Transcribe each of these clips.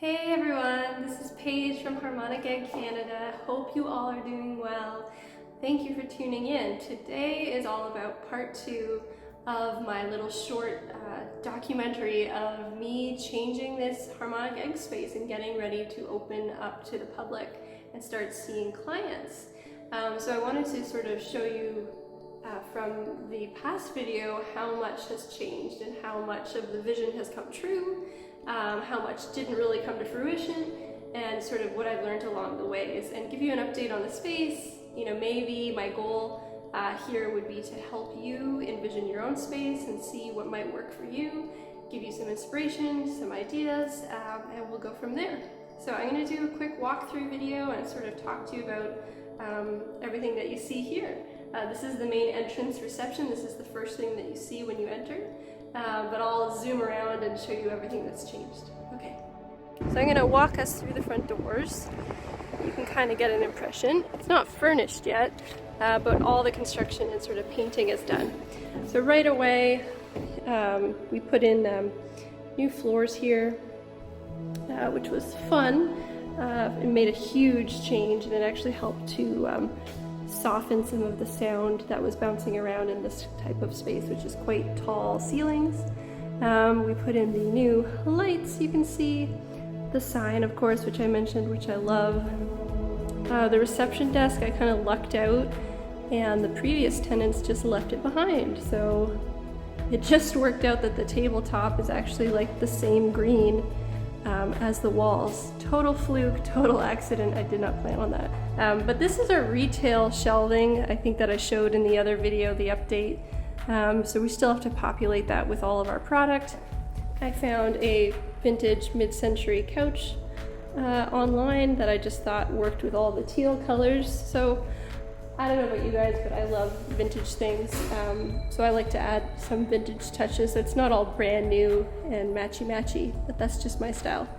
Hey everyone, this is Paige from Harmonic Egg Canada. Hope you all are doing well. Thank you for tuning in. Today is all about part 2 of my little short documentary of me changing this harmonic egg space and getting ready to open up to the public and start seeing clients. So I wanted to sort of show you from the past video how much has changed and how much of the vision has come true, how much didn't really come to fruition, and sort of what I've learned along the ways, and give you an update on the space. You know, maybe my goal here would be to help you envision your own space and see what might work for you, give you some inspiration, some ideas, and we'll go from there. So I'm going to do a quick walkthrough video and sort of talk to you about everything that you see here. This is the main entrance reception. This is the first thing that you see when you enter, but I'll zoom around and show you everything that's changed. Okay, so I'm going to walk us through the front doors. You can kind of get an impression. It's not furnished yet, but all the construction and sort of painting is done. So right away, we put in new floors here, which was fun. It made a huge change, and it actually helped to soften some of the sound that was bouncing around in this type of space, which is quite tall ceilings. We put in the new lights. You can see the sign, of course, which I mentioned, which I love. The reception desk, I kind of lucked out, and the previous tenants just left it behind. So it just worked out that the tabletop is actually like the same green as the walls. Total fluke, total accident. I did not plan on that. But this is our retail shelving, I think, that I showed in the other video, the update. So we still have to populate that with all of our product. I found a vintage mid-century couch online that I just thought worked with all the teal colors. So I don't know about you guys, but I love vintage things. So I like to add some vintage touches. It's not all brand new and matchy-matchy, but that's just my style.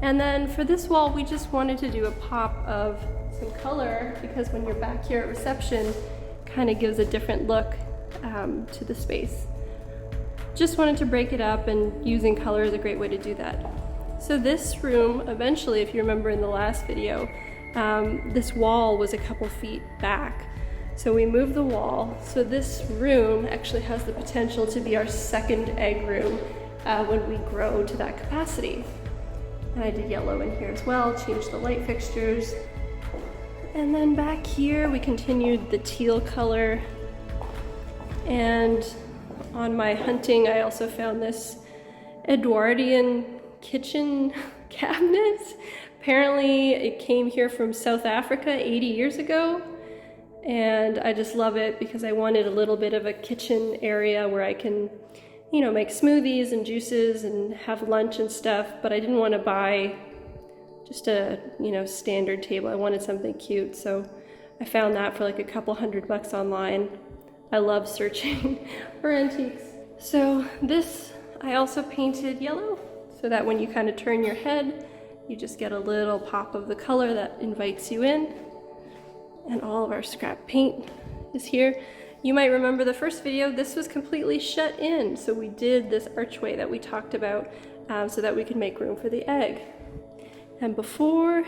And then for this wall, we just wanted to do a pop of some color, because when you're back here at reception, it kind of gives a different look to the space. Just wanted to break it up, and using color is a great way to do that. So this room, eventually, if you remember in the last video, this wall was a couple feet back. So we moved the wall. So this room actually has the potential to be our second egg room when we grow to that capacity. And I did yellow in here as well, changed the light fixtures. And then back here, we continued the teal color. And on my hunting, I also found this Edwardian kitchen cabinet. Apparently it came here from South Africa 80 years ago, and I just love it because I wanted a little bit of a kitchen area where I can, you know, make smoothies and juices and have lunch and stuff, but I didn't want to buy just a, you know, standard table. I wanted something cute, so I found that for like a couple $100 online. I love searching for antiques. So this I also painted yellow so that when you kind of turn your head, you just get a little pop of the color that invites you in. And all of our scrap paint is here. You might remember the first video, this was completely shut in. So we did this archway that we talked about so that we could make room for the egg. And before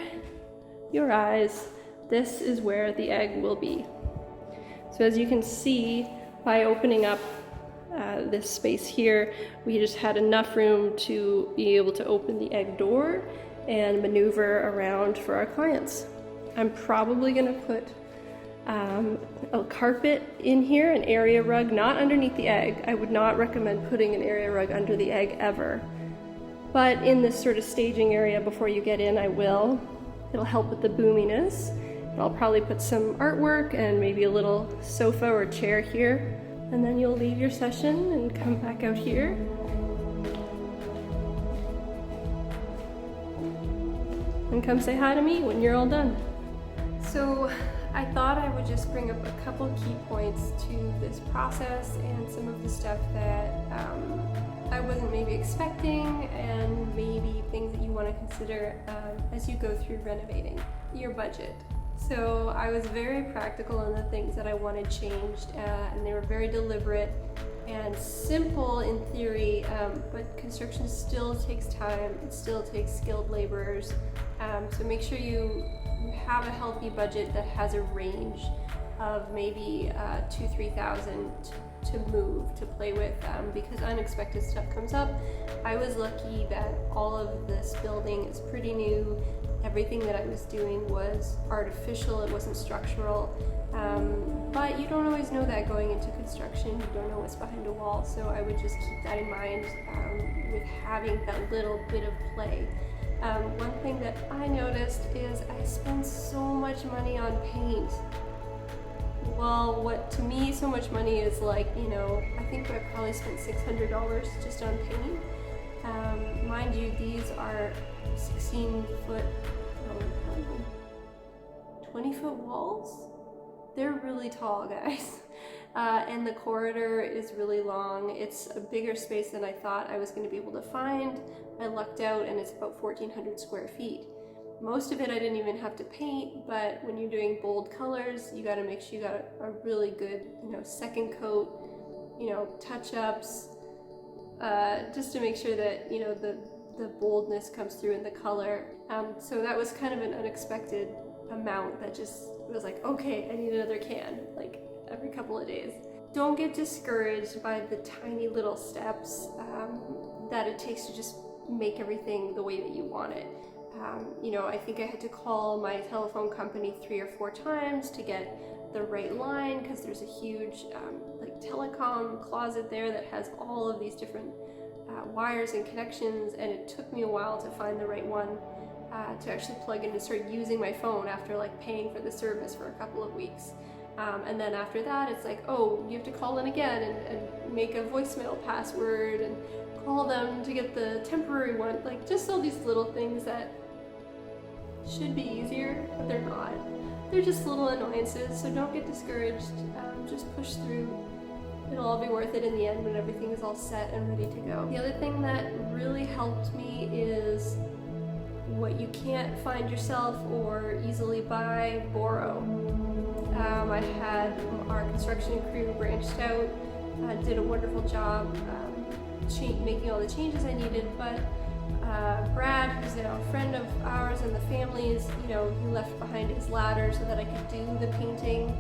your eyes, this is where the egg will be. So as you can see, by opening up this space here, we just had enough room to be able to open the egg door and maneuver around for our clients. I'm probably gonna put a carpet in here, an area rug, not underneath the egg. I would not recommend putting an area rug under the egg ever. But in this sort of staging area before you get in, I will. It'll help with the boominess. And I'll probably put some artwork and maybe a little sofa or chair here. And then you'll leave your session and come back out here. And come say hi to me when you're all done. So I thought I would just bring up a couple key points to this process and some of the stuff that I wasn't maybe expecting, and maybe things that you want to consider as you go through renovating. Your budget. So I was very practical on the things that I wanted changed, and they were very deliberate. and simple in theory, but construction still takes time. It still takes skilled laborers. So make sure you have a healthy budget that has a range of maybe $2,000-3,000 to move, to play with, because unexpected stuff comes up. I was lucky that all of this building is pretty new. Everything that I was doing was artificial, it wasn't structural. But you don't always know that going into construction. You don't know what's behind a wall, so I would just keep that in mind with having that little bit of play. One thing that I noticed is I spend so much money on paint. Well, what to me so much money is like, you know, I think I probably spent $600 just on paint. Mind you, these are 16-foot, 20-foot walls. They're really tall, guys. And the corridor is really long. It's a bigger space than I thought I was going to be able to find. I lucked out, and it's about 1,400 square feet. Most of it I didn't even have to paint, but when you're doing bold colors, you got to make sure you got a really good, you know, second coat, you know, touch-ups, just to make sure that, you know, the boldness comes through in the color. So that was kind of an unexpected amount that just was like, okay, I need another can, like every couple of days. Don't get discouraged by the tiny little steps that it takes to just make everything the way that you want it. You know, I think I had to call my telephone company 3 or 4 times to get the right line, because there's a huge like telecom closet there that has all of these different wires and connections, and it took me a while to find the right one to actually plug in and start using my phone after like paying for the service for a couple of weeks. And then after that, it's like, oh, you have to call in again and make a voicemail password and call them to get the temporary one. Like, just all these little things that should be easier, but they're not. They're just little annoyances, so don't get discouraged. Just push through. It'll all be worth it in the end when everything is all set and ready to go. The other thing that really helped me is what you can't find yourself or easily buy, borrow. I had our construction crew branched out, did a wonderful job making all the changes I needed, but Brad, who's now a friend of ours and the family's, you know, he left behind his ladder so that I could do the painting.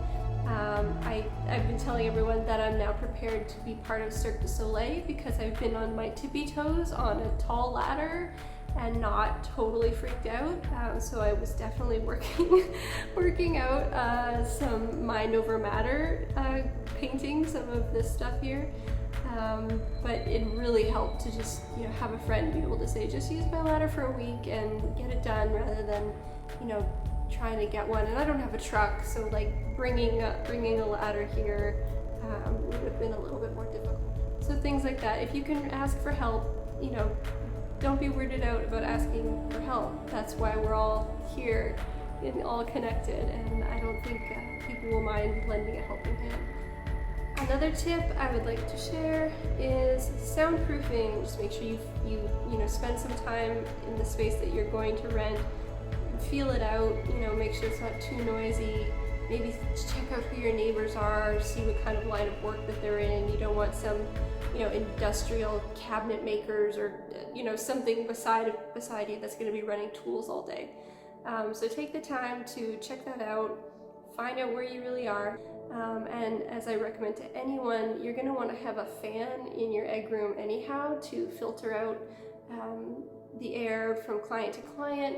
I've been telling everyone that I'm now prepared to be part of Cirque du Soleil, because I've been on my tippy toes on a tall ladder and not totally freaked out. So I was definitely working out some mind over matter painting some of this stuff here. But it really helped to just, you know, have a friend be able to say, just use my ladder for a week and get it done, rather than, you know, trying to get one. And I don't have a truck, so like bringing a ladder here would have been a little bit more difficult. So things like that. If you can ask for help, you know, don't be weirded out about asking for help. That's why we're all here and all connected, and I don't think people will mind lending a helping hand. Another tip I would like to share is soundproofing. Just make sure you know, spend some time in the space that you're going to rent. Feel it out, you know, make sure it's not too noisy. Maybe check out who your neighbors are, see what kind of line of work that they're in. You don't want some, you know, industrial cabinet makers or, you know, something beside you that's going to be running tools all day. So take the time to check that out, find out where you really are. And as I recommend to anyone, you're going to want to have a fan in your egg room anyhow to filter out the air from client to client.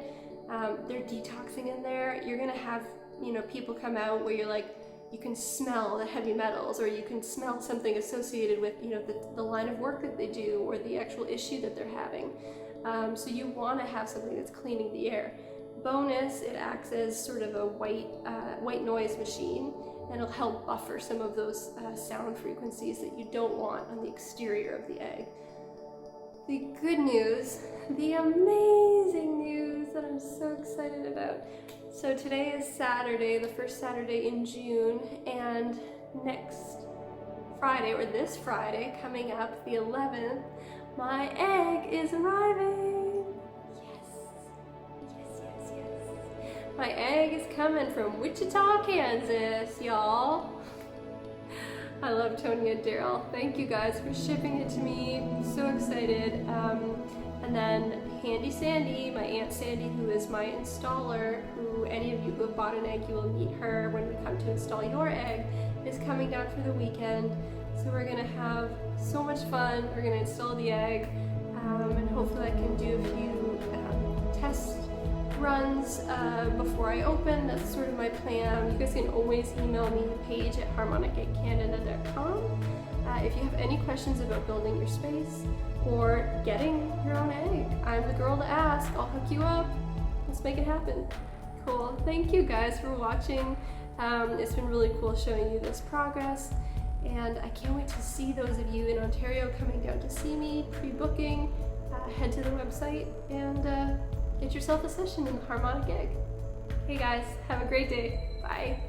They're detoxing in there. You're going to have, you know, people come out where you're like, you can smell the heavy metals, or you can smell something associated with, you know, the line of work that they do or the actual issue that they're having. So you want to have something that's cleaning the air. Bonus, it acts as sort of a white noise machine, and it'll help buffer some of those sound frequencies that you don't want on the exterior of the egg. The good news, the amazing news that I'm so excited about. So today is Saturday, the first Saturday in June, and next Friday, or this Friday coming up, the 11th, my egg is arriving. Yes. My egg is coming from Wichita, Kansas, y'all. I love Tony and Daryl. Thank you guys for shipping it to me. I'm so excited. And then Handy Sandy, my Aunt Sandy, who is my installer, who any of you who have bought an egg, you will meet her when we come to install your egg, is coming down for the weekend. So we're gonna have so much fun. We're gonna install the egg, and hopefully I can do a few test runs before I open. That's sort of my plan. You guys can always email me, paige@harmoniceggcanada.com. If you have any questions about building your space or getting your own egg, I'm the girl to ask. I'll hook you up. Let's make it happen. Cool. Thank you guys for watching. It's been really cool showing you this progress, and I can't wait to see those of you in Ontario coming down to see me, pre-booking. Head to the website and get yourself a session in the Harmonic Egg. Hey guys, have a great day. Bye.